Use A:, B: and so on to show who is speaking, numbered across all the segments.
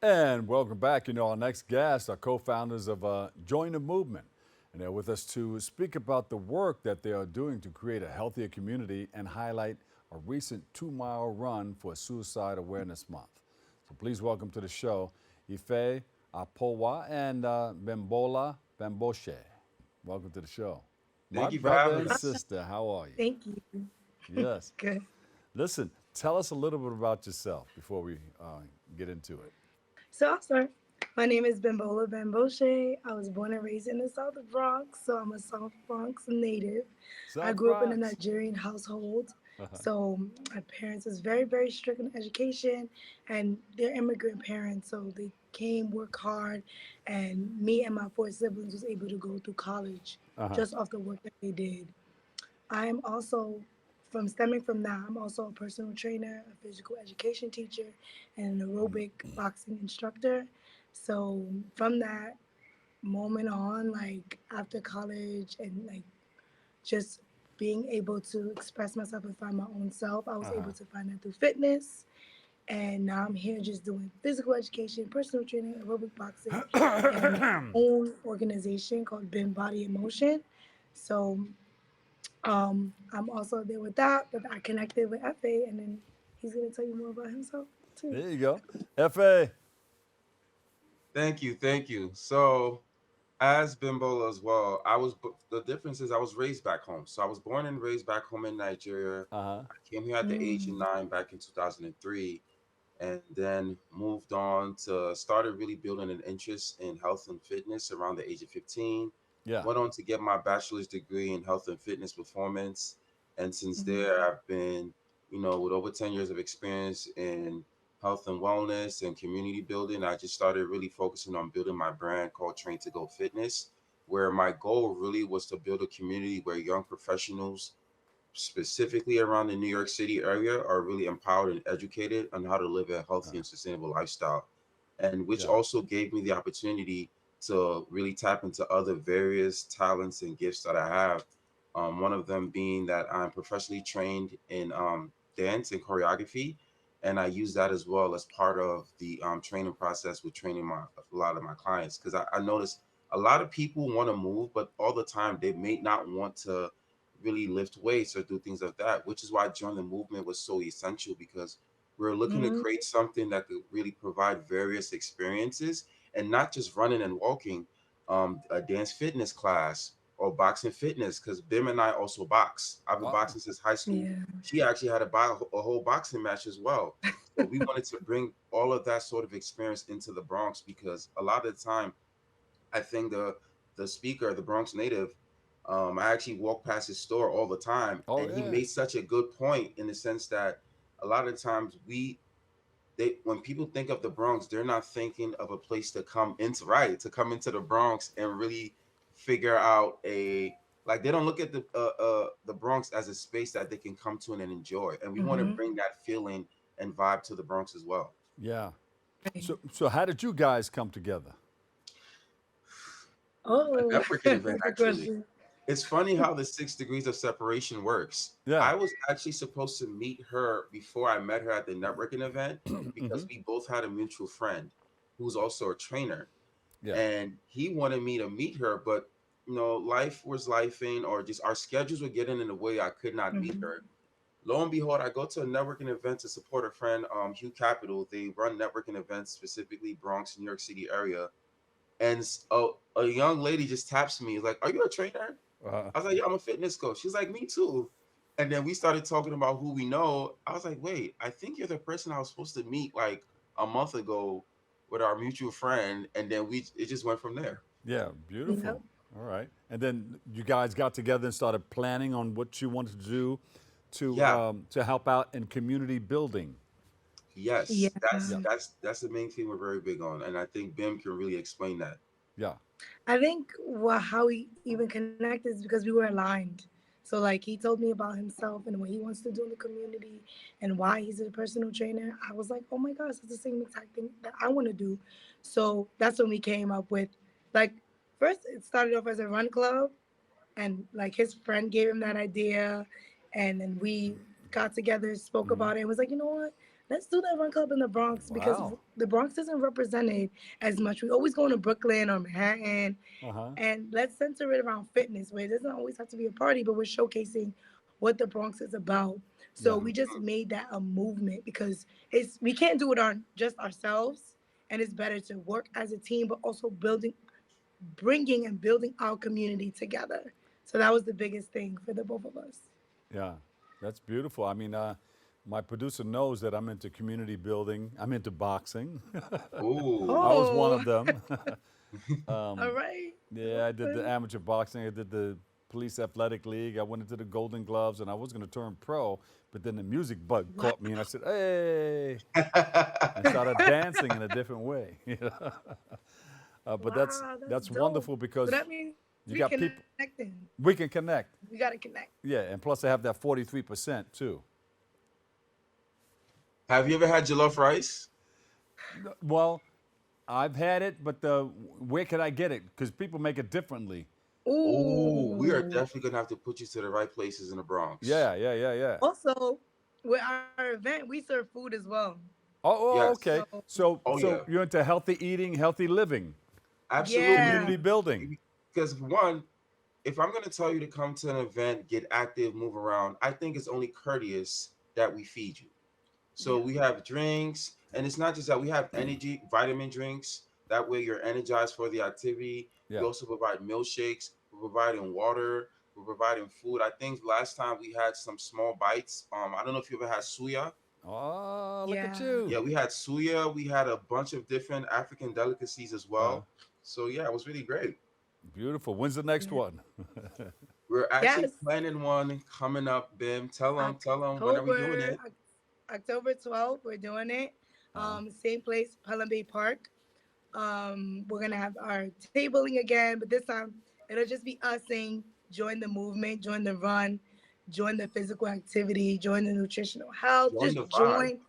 A: And welcome back. Our next guests are co-founders of Join the Movement. And they're with us to speak about the work that they are doing to create a healthier community and highlight a recent 2-mile run for Suicide Awareness Month. So please welcome to the show Ife Akpovwa and Bimbola Bamgbose. Welcome to the show. My
B: Thank you for
A: brother
B: having
A: and
B: us.
A: sister, how are you?
C: Thank you.
A: Yes.
C: Good.
A: Listen, tell us a little bit about yourself before we get into it.
C: So I'll start. My name is Bimbola Bamgbose. I was born and raised in the South Bronx, so I'm a South Bronx native. I
A: South
C: grew up in a
A: Bronx.
C: Nigerian household, so my parents was very, very strict on education, and they're immigrant parents, so they came, work hard, and me and my four siblings was able to go through college
A: Uh-huh.
C: just off the work that they did. I am also from stemming from that, I'm also a personal trainer, a physical education teacher, and an aerobic boxing instructor. So from that moment on, like after college and like just being able to express myself and find my own self, I was able
A: Uh-huh.
C: to find that through fitness. And now I'm here just doing physical education, personal training, aerobic boxing, and my own organization called Bim Body Emotion. So I'm also there with that, but I connected with FA, and then he's gonna tell you more about himself too.
A: There you go. FA.
B: Thank you. So, as Bimbola as well, the difference is I was raised back home. So I was born and raised back home in Nigeria.
A: Uh-huh.
B: I came here at the age of
C: Mm.
B: 9 back in 2003, and then moved on to started really building an interest in health and fitness around the age of 15.
A: Yeah.
B: Went on to get my bachelor's degree in health and fitness performance, and since
C: Mm.
B: there I've been, with over 10 years of experience in health and wellness and community building. I just started really focusing on building my brand called Train to Go Fitness, where my goal really was to build a community where young professionals specifically around the New York City area are really empowered and educated on how to live a healthy and sustainable lifestyle. And which
A: Yeah.
B: also gave me the opportunity to really tap into other various talents and gifts that I have. One of them being that I'm professionally trained in dance and choreography. And I use that as well as part of the training process with training a lot of my clients. Because I noticed a lot of people want to move, but all the time they may not want to really lift weights or do things like that, which is why joining the movement was so essential because we're looking to
C: Mm.
B: create something that could really provide various experiences and not just running and walking, a dance fitness class or boxing fitness. Because Bim and I also box. I've been
A: Wow.
B: boxing since high school.
C: Yeah.
B: She actually had a whole boxing match as well. So we wanted to bring all of that sort of experience into the Bronx because a lot of the time I think the speaker, the Bronx native, I actually walk past his store all the time,
A: Oh,
B: and he
A: yeah.
B: made such a good point in the sense that a lot of times they when people think of the Bronx, they're not thinking of a place to come into to come into the Bronx and really figure out a like they don't look at the Bronx as a space that they can come to and enjoy, and we want to
C: Mm-hmm.
B: bring that feeling and vibe to the Bronx as well.
A: Yeah.
C: Right.
A: So how did you guys come together?
B: A
C: Oh,
B: networking event
C: good
B: actually.
C: question.
B: It's funny how the 6 degrees of separation works.
A: Yeah.
B: I was actually supposed to meet her before I met her at the networking event because
A: Hmm.
B: we both had a mutual friend who's also a trainer.
A: Yeah.
B: And he wanted me to meet her, but life was lifing or just our schedules were getting in the way. I could not meet
C: Mm-hmm.
B: her. Lo and behold, I go to a networking event to support a friend, Hugh Capital. They run networking events specifically Bronx, New York City area. And a young lady just taps me, like, "Are you a trainer?"
A: Uh,
B: I was like, "Yeah, I'm a fitness coach." She's like, "Me too." And then we started talking about who we know. I was like, "Wait, I think you're the person I was supposed to meet like a month ago with our mutual friend." And then it just went from there.
A: yeah.
C: Yep.
A: Beautiful. All right. And then you guys got together and started planning on what you wanted to do
B: Yeah,
A: to help out in community building.
C: Yeah.
B: yes, that's
A: Yeah.
B: that's that's the main thing we're very big on, and I think Bim can really explain that.
A: Yeah.
C: I think how we even connected is because we were aligned. So like he told me about himself and what he wants to do in the community and why he's a personal trainer. I was like, oh my gosh, it's the same exact thing that I want to do. So that's when we came up with like first it started off as a run club and like his friend gave him that idea and then we got together, spoke
A: Hmm.
C: about it, and was like, you know what? let's do that run club in the Bronx because
A: Wow.
C: the Bronx isn't represented as much. We always go to Brooklyn or Manhattan,
A: Uh-huh.
C: and let's center it around fitness, where it doesn't always have to be a party, but we're showcasing what the Bronx is about. So
A: Yeah.
C: we just made that a movement because we can't do it on just ourselves, and it's better to work as a team, but also bringing and building our community together. So that was the biggest thing for the both of us.
A: Yeah. That's beautiful. I mean, my producer knows that I'm into community building. I'm into boxing.
B: Ooh.
A: I was one
C: Oh,
A: of them.
C: all right.
A: Yeah, I did the amateur boxing. I did the police athletic league. I went into the Golden Gloves, and I was going to turn pro, but then the music bug caught me, and I said, "Hey!" and started dancing in a different way. But
C: Wow, that's
A: that's
C: dope.
A: wonderful
C: So
A: because
C: that means
A: you
C: we
A: got people.
C: connecting.
A: We can connect.
C: We gotta connect.
A: Yeah, and plus I have that 43% too.
B: Have you ever had jollof rice?
A: Well, I've had it, but where can I get it? Because people make it differently.
B: Oh, we are
C: Ooh.
B: definitely gonna have to put you to the right places in the Bronx.
A: Yeah, yeah, yeah, yeah.
C: Also, with our event, we serve food as well.
A: Oh, okay.
B: Yes.
C: So
B: Oh
A: So
B: yeah.
A: you're into healthy eating, healthy living,
C: yeah,
A: community
B: Absolutely.
A: building.
B: Because one, if I'm gonna tell you to come to an event, get active, move around, I think it's only courteous that we feed you. So
C: yeah,
B: we have drinks, and it's not just that we have energy vitamin drinks. That way you're energized for the activity. We
A: Yeah.
B: also provide milkshakes. We're providing water. We're providing food. I think last time we had some small bites. I don't know if you ever had suya.
A: Oh, look at
C: yeah.
A: you.
B: Yeah, we had suya. We had a bunch of different African delicacies as
A: Uh,
B: well. So yeah, it was really great.
A: Beautiful. When's the next
C: Yeah.
A: one?
B: We're actually
C: Yes,
B: planning one coming up. Bim, tell them when are we doing
C: October
B: it?
C: October 12th. We're doing it.
A: Uh,
C: Same place, Pelham Bay Park. We're gonna have our tabling again, but this time it'll just be us saying join the movement, join the run, join the physical activity, join the nutritional health,
B: Join the
C: just
B: vibe.
C: join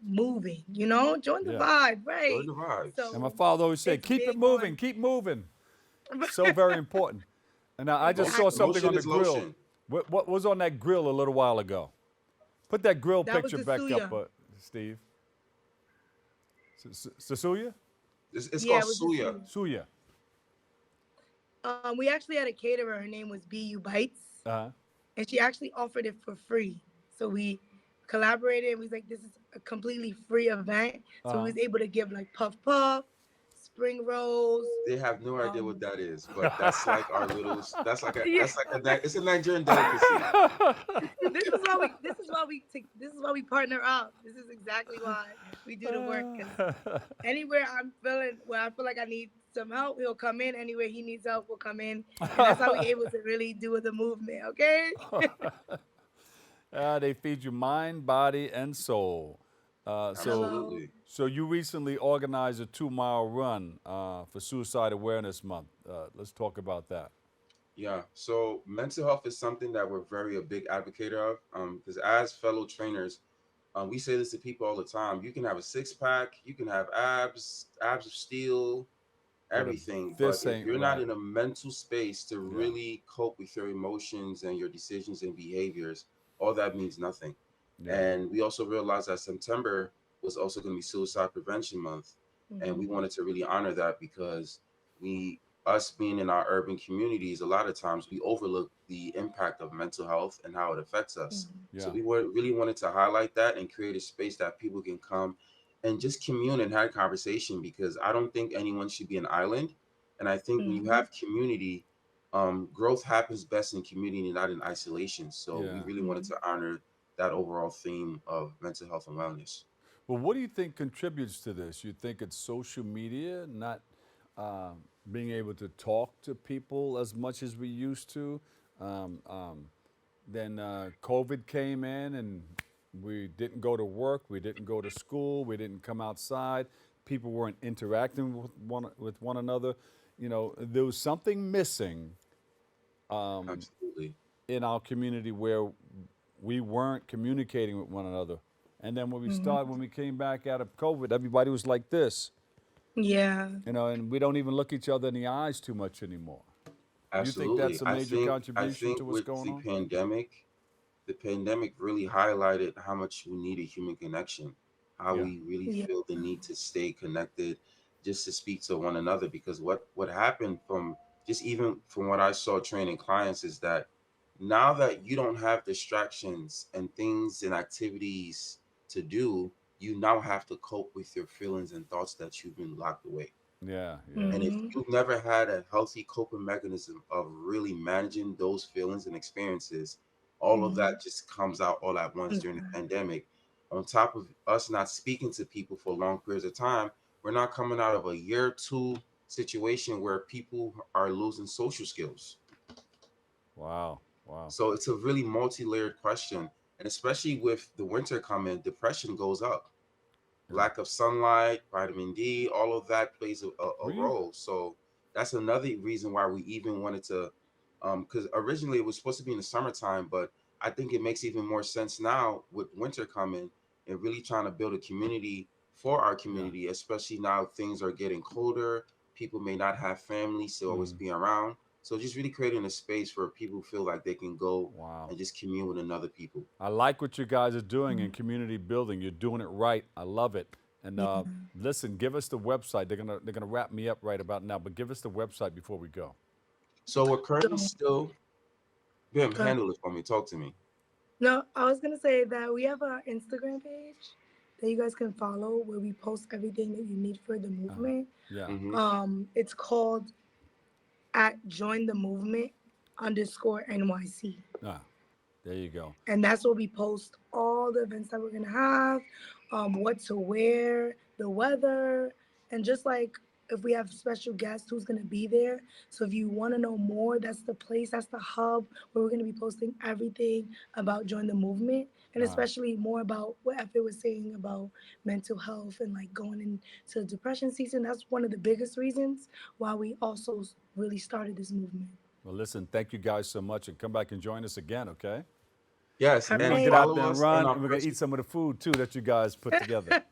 C: moving, join the
A: yeah.
C: vibe,
B: Join
C: right?
B: the vibes.
A: And my
C: So
A: father always said,
C: it's
A: keep it
C: big
A: moving,
C: on
A: keep moving. So very important. And now I just saw something
B: Motion
A: on the
C: exactly.
B: is
A: grill.
B: lotion.
A: What was on that grill a little while ago? Put that grill
C: That was
A: picture
C: the
A: back up,
C: suya.
A: Steve. Sasuya?
B: It's
C: Yeah,
B: called
C: it was the
B: suya.
C: suya.
A: Suya.
C: We actually had a caterer. Her name was BU Bites,
A: Uh-huh.
C: and she actually offered it for free. So we collaborated. And we was like, this is a completely free event. So we
A: Uh-huh.
C: was able to give like puff puff, spring rolls.
B: They have no idea what
C: Um,
B: that is, but that's like our little.
C: yeah,
B: It's a Nigerian delicacy.
C: this is why we partner up. This is exactly why we do the work. Because anywhere where I feel like I need some help, he'll come in. Anywhere he needs help, we'll come in, and that's how we able to really do the movement. Okay.
A: They feed you mind, body, and soul. Uh, so,
C: Hello.
B: Absolutely.
A: so you recently organized a 2-mile run for Suicide Awareness Month. Let's talk about that.
B: Yeah. So mental health is something that we're very a big advocate of. Because as fellow trainers, we say this to people all the time. You can have a six pack, you can have abs of steel,
A: But if
B: everything. But
A: this
B: if
A: ain't
B: you're not
A: right,
B: in a mental space to
A: yeah,
B: really cope with your emotions and your decisions and behaviors, all that means nothing.
A: yeah,
B: And we also realized that September was also going to be Suicide Prevention Month, and we
C: Mhm.
B: wanted to really honor that because us being in our urban communities, a lot of times we overlook the impact of mental health and how it affects us.
C: Mhm.
B: So
A: yeah,
B: really wanted to highlight that and create a space that people can come and just commune and have conversation because I don't think anyone should be an island. And I think when you
C: Mhm.
B: have community, growth happens best in community, not in isolation. So we
A: yeah.
B: really wanted
C: Mhm.
B: to honor that overall theme of mental health and wellness.
A: Well, what do you think contributes to this? You think it's social media, not being able to talk to people as much as we used to? Um, um, then COVID came in and we didn't go to work, we didn't go to school, we didn't come outside. People weren't interacting with one another. There was something missing
B: Absolutely.
A: in our community where we weren't communicating with one another. And then
C: Mhm.
A: when we came back out of COVID, everybody was like this,
C: Yeah.
A: and we don't even look each other in the eyes too much anymore. Do you think
B: Absolutely.
A: that's a
B: I
A: major
B: think I
A: contribution
B: think
A: to what's
B: with
A: going on?
B: the pandemic really highlighted how much we need a human connection. how
A: Yeah.
B: we really
C: Yeah.
B: feel the need to stay connected, just to speak to one another. Because what happened from just even from what I saw training clients is that now that you don't have distractions and things and activities to do, you now have to cope with your feelings and thoughts that you've been locked away.
A: Yeah. Yeah.
B: And if
C: Mm-hmm.
B: you've never had a healthy coping mechanism of really managing those feelings and experiences, all of
C: Mm-hmm.
B: that just comes out all at once during the
C: Exactly.
B: pandemic. On top of us not speaking to people for long periods of time, we're not coming out of a year or two situation where people are losing social skills.
A: Wow. Wow.
B: So it's a really multi-layered question. And especially with the winter coming, depression goes up.
A: Yeah.
B: Lack of sunlight, vitamin D, all of that plays a
A: We.
B: role. So that's another reason why we even wanted to, because originally it was supposed to be in the summertime, but I think it makes even more sense now with winter coming and really trying to build a community for our
A: Yeah.
B: community, especially now things are getting colder. People may not have families to always
A: Mm.
B: be around. So just really creating a space where people feel like they can go
A: Wow.
B: and just commune with another people.
A: I like what you guys are doing in community building. You're doing it right. I love it. And
C: Yeah.
A: listen, give us the website. They're gonna wrap me up right about now, but give us the website before we go.
B: So we're currently
C: So,
B: still, Bim,
C: go ahead.
B: handle it for me. Talk to me.
C: No, I was gonna say that we have our Instagram page that you guys can follow where we post everything that you need for the
A: Uh-huh.
C: movement.
A: Yeah.
B: Mm-hmm.
C: It's called at join the movement underscore NYC.
A: Ah, there you go.
C: And that's where we post all the events that we're gonna have, what to wear, the weather, and just like if we have special guests who's gonna be there. So if you want to know more, that's the place, that's the hub where we're gonna be posting everything about Join the Movement, and
A: Uh,
C: especially more about what Efe was saying about mental health and like going into depression season. That's one of the biggest reasons why we also really started this movement.
A: well, listen, thank you guys so much, and come back and join us again, okay?
B: Yes,
C: All
A: And we're
B: and
A: gonna get
C: right.
A: out
B: follow
A: there and
B: us on
A: run,
B: our
A: and we're gonna eat
B: personal
A: some of the food too that you guys put together.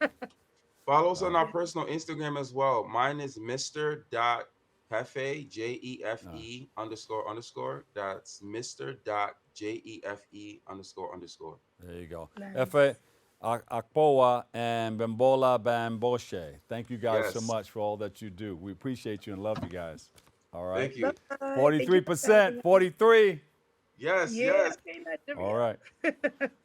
B: follow us
A: All
B: on
A: right.
B: our
C: Yeah.
B: personal Instagram as well. Mine is Mr. Dot Jefe,
A: Uh,
B: JEFE underscore underscore. That's Mr. Dot JEFE underscore underscore.
A: there you go. Efe,
C: Nice.
A: Akpovwa, and Bimbola Bamgbose. Thank you guys so
B: Yes.
A: much for all that you do. We appreciate you and love you guys. All right.
B: Thank
C: Bye.
B: you.
C: Thank you for having
A: 43%,
C: us.
A: 43.
B: Yes,
C: Yeah,
B: yes.
C: okay,
A: All
C: Nigeria.
A: right.